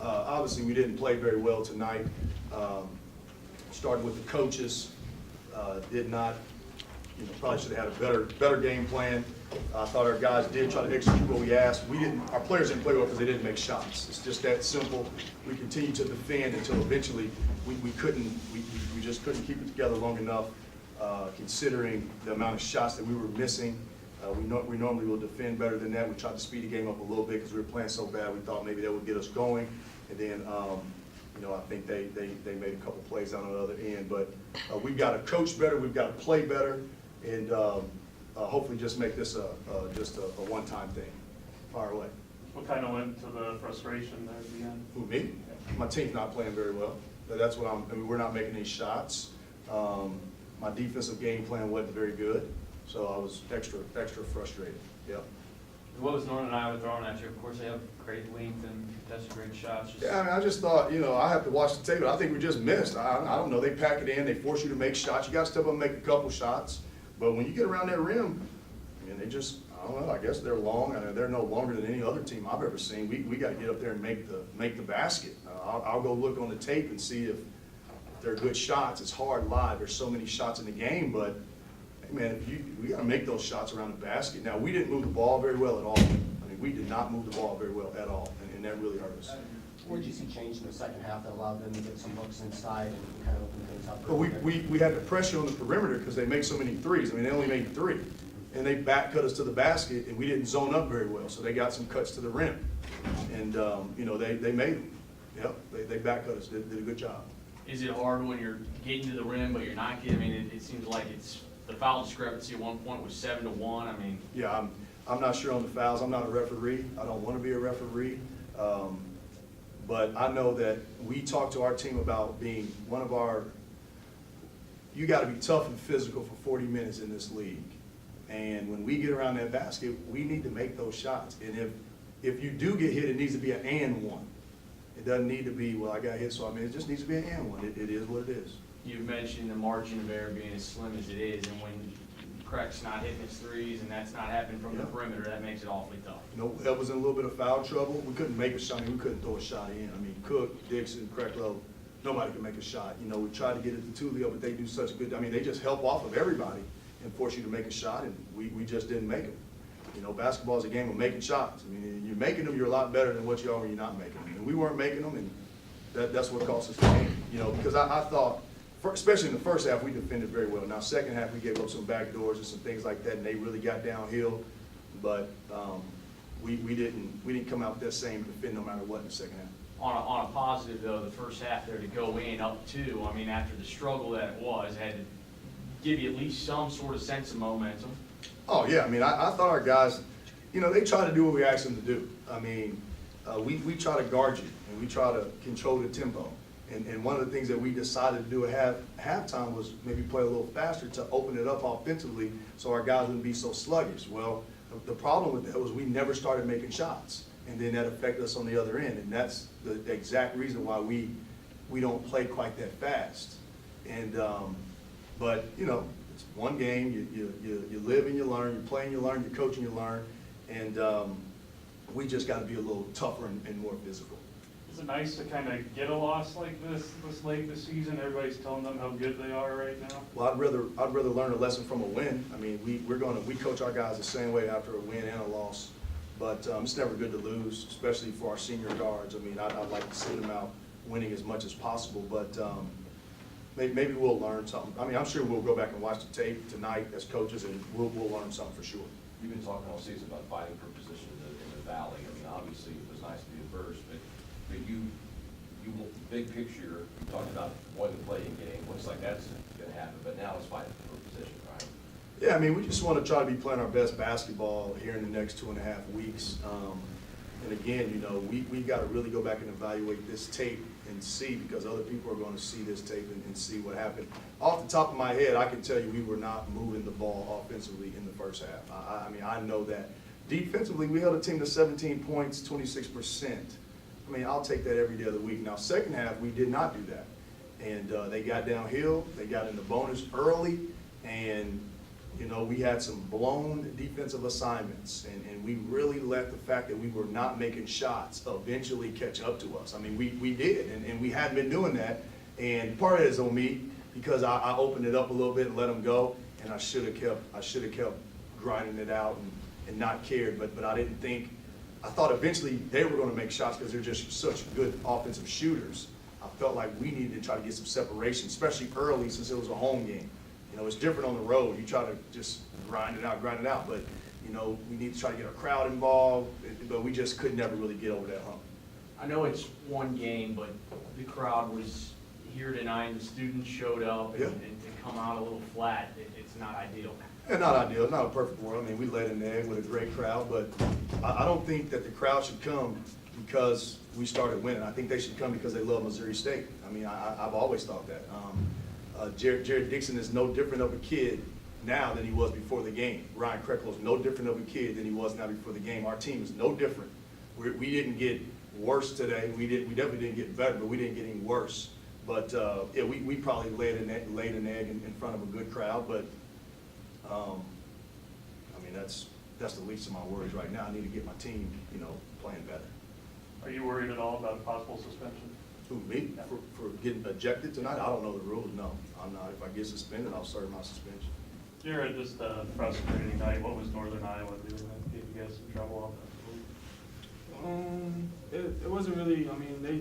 Obviously, we didn't play very well tonight. Started with the coaches, did not, probably should have had a better game plan. I thought our guys did try to execute what we asked. Our players didn't play well because they didn't make shots. It's just that simple. We continued to defend until eventually we just couldn't keep it together long enough, considering the amount of shots that we were missing. We normally will defend better than that. We tried to speed the game up a little bit because we were playing so bad. We thought maybe that would get us going. And then, I think they made a couple plays out on the other end. But we've got to coach better. We've got to play better. And hopefully just make this just a one-time thing. Fire away. What kind of went to the frustration there at the end? Who, me? My team's not playing very well. That's what we're not making any shots. My defensive game plan wasn't very good. So I was extra frustrated. Yep. What was Northern Iowa throwing at you? Of course, they have great length and contested great shots. Yeah, I just thought, I have to watch the tape. I think we just missed. I don't know. They pack it in. They force you to make shots. You got to step up and make a couple shots. But when you get around that rim, they just, I don't know. I guess they're long. They're no longer than any other team I've ever seen. We got to get up there and make the basket. I'll go look on the tape and see if they're good shots. It's hard live. There's so many shots in the game, but. Man, we got to make those shots around the basket. Now, we didn't move the ball very well at all. We did not move the ball very well at all, and that really hurt us. Where did you see change in the second half that allowed them to get some looks inside and kind of open things up? But we had the pressure on the perimeter because they make so many threes. They only made 3. And they back cut us to the basket, and we didn't zone up very well. So they got some cuts to the rim. And, they made them. Yep, they back cut us, did a good job. Is it hard when you're getting to the rim, but you're not getting? It seems like it's. The foul discrepancy at one point was 7-1. Yeah, I'm not sure on the fouls. I'm not a referee. I don't want to be a referee. But I know that we talked to our team about being you got to be tough and physical for 40 minutes in this league. And when we get around that basket, we need to make those shots. And if you do get hit, it needs to be an and one. It doesn't need to be, well, I got hit, so it just needs to be an and one. It is what it is. You mentioned the margin of error being as slim as it is, and when Krek's not hitting his threes and that's not happening from the perimeter, that makes it awfully tough. That was in a little bit of foul trouble. We couldn't make a shot. We couldn't throw a shot in. Cook, Dixon, Kreklow, nobody could make a shot. We tried to get it to Tulio, but they do such a good. They just help off of everybody and force you to make a shot, and we just didn't make them. Basketball is a game of making shots. You're making them, you're a lot better than what you are when you're not making them. And we weren't making them, and that's what cost us the game. Because I thought. Especially in the first half, we defended very well. Now, second half, we gave up some back doors and some things like that, and they really got downhill. But we didn't come out with that same defend no matter what in the second half. On a positive though, the first half there to go in up 2. After the struggle that it was, it had to give you at least some sort of sense of momentum. Oh yeah, I thought our guys, they try to do what we asked them to do. We try to guard you and we try to control the tempo. And one of the things that we decided to do at halftime was maybe play a little faster to open it up offensively so our guys wouldn't be so sluggish. Well, the problem with that was we never started making shots, and then that affected us on the other end. And that's the exact reason why we don't play quite that fast. And but it's one game. You live and you learn. You play and you learn. You coach and you learn. And we just got to be a little tougher and more physical. Is it nice to kind of get a loss like this late this season? Everybody's telling them how good they are right now. Well, I'd rather learn a lesson from a win. We coach our guys the same way after a win and a loss, but it's never good to lose, especially for our senior guards. I'd like to see them out winning as much as possible, but maybe we'll learn something. I'm sure we'll go back and watch the tape tonight as coaches, and we'll learn something for sure. You've been talking all season about fighting for position in the valley. Obviously it was nice to be the first, but you want the big picture. You talked about wanting to play in game. Looks like that's going to happen, but now it's fighting for position, right? Yeah, we just want to try to be playing our best basketball here in the next 2.5 weeks. And again, we got to really go back and evaluate this tape and see, because other people are going to see this tape and see what happened. Off the top of my head, I can tell you we were not moving the ball offensively in the first half. I know that. Defensively, we held a team to 17 points, 26%. I'll take that every day of the week. Now, second half, we did not do that. And they got downhill. They got in the bonus early. And You know, we had some blown defensive assignments, and we really let the fact that we were not making shots eventually catch up to us. I mean, we did, and we hadn't been doing that, and part of it is on me, because I opened it up a little bit and let them go, and I should have kept grinding it out and not cared, but I didn't think, I thought eventually they were gonna make shots because they're just such good offensive shooters. I felt like we needed to try to get some separation, especially early since it was a home game. You know, it's different on the road. You try to just grind it out, but, you know, we need to try to get our crowd involved, but we just could never really get over that hump. I know it's one game, but the crowd was here tonight, the students showed up, Yeah. and to come out a little flat, it's not ideal. And not ideal, it's not a perfect world. I mean, we laid an egg with a great crowd, but I don't think that the crowd should come because we started winning. I think they should come because they love Missouri State. I mean, I've always thought that. Jared Dixon is no different of a kid now than he was before the game. Ryan Kreklow is no different of a kid than he was now before the game. Our team is no different. We didn't get worse today. We definitely didn't get better, but we didn't get any worse. But yeah, we probably laid an egg in front of a good crowd, but I mean, that's the least of my worries right now. I need to get my team, you know, playing better. Are you worried at all about a possible suspension? Who, me? For getting ejected tonight? I don't know the rules, no. I'm not. If I get suspended, I'll serve my suspension. Jared, just a frustrating night. What was Northern Iowa doing that gave you guys some trouble offensively? It wasn't really, I mean, they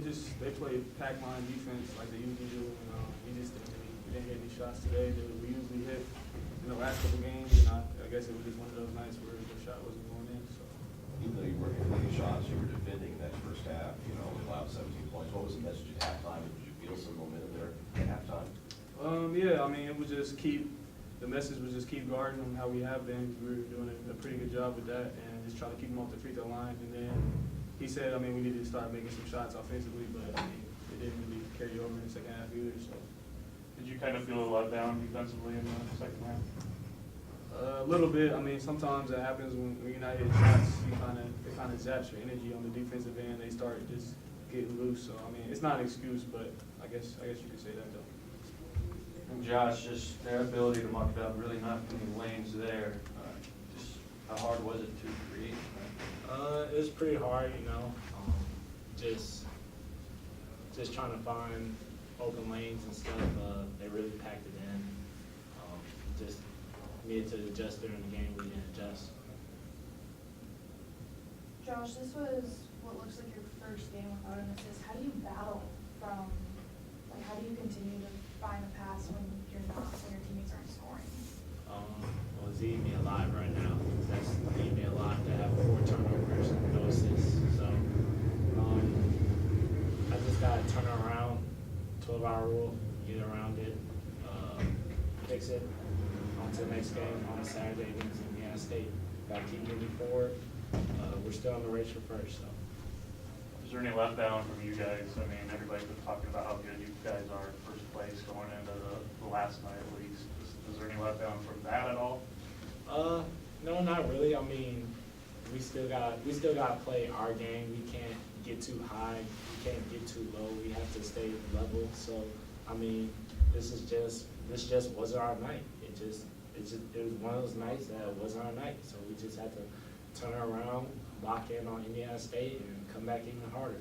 played pack line defense like they usually do, and we didn't get any shots today that we usually hit in the last couple games, and I guess it was just one of those nights where the shot wasn't going in, so. Even though you weren't hitting any shots, you were defending that first half, you know, allowed 17 points. What was the message at halftime? Did you feel some momentum there at halftime? Yeah, I mean, it was just the message was just keep guarding them how we have been. We were doing a pretty good job with that, and just try to keep them off the free throw line. And then he said, I mean, we needed to start making some shots offensively, but I mean, it didn't really carry over in the second half either, so. Did you kind of feel a let down defensively in the second half? A little bit. I mean, sometimes it happens when you're not hitting shots. It kind of zaps your energy on the defensive end. They start just getting loose. So I mean, it's not an excuse, but I guess you could say that though. And Josh, just their ability to muck it up, really not any lanes there. Just how hard was it to create? It was pretty hard, you know. Just trying to find open lanes and stuff. They really packed it in. Just needed to adjust during the game. We didn't adjust. Josh, this was what looks like your first game without an assist. How do you battle from, like, how do you continue to find a pass when your teammates aren't scoring? Well, it's eating me alive right now. That's eating me alive to have 4 turnovers and no assists. So I just got to turn it around, 12-hour rule, get around it, fix it. On to the next game on a Saturday against Indiana State. Got to keep moving forward. We're still in the race for first. So. Is there any letdown from you guys? I mean, everybody's been talking about how good you guys are in first place going into the last night at least. Is there any letdown from that at all? No, not really. I mean, we still got to play our game. We can't get too high. We can't get too low. We have to stay level. So, I mean, this just wasn't our night. It was one of those nights that wasn't our night. So we just had to turn it around, lock in on Indiana State, and come back even harder.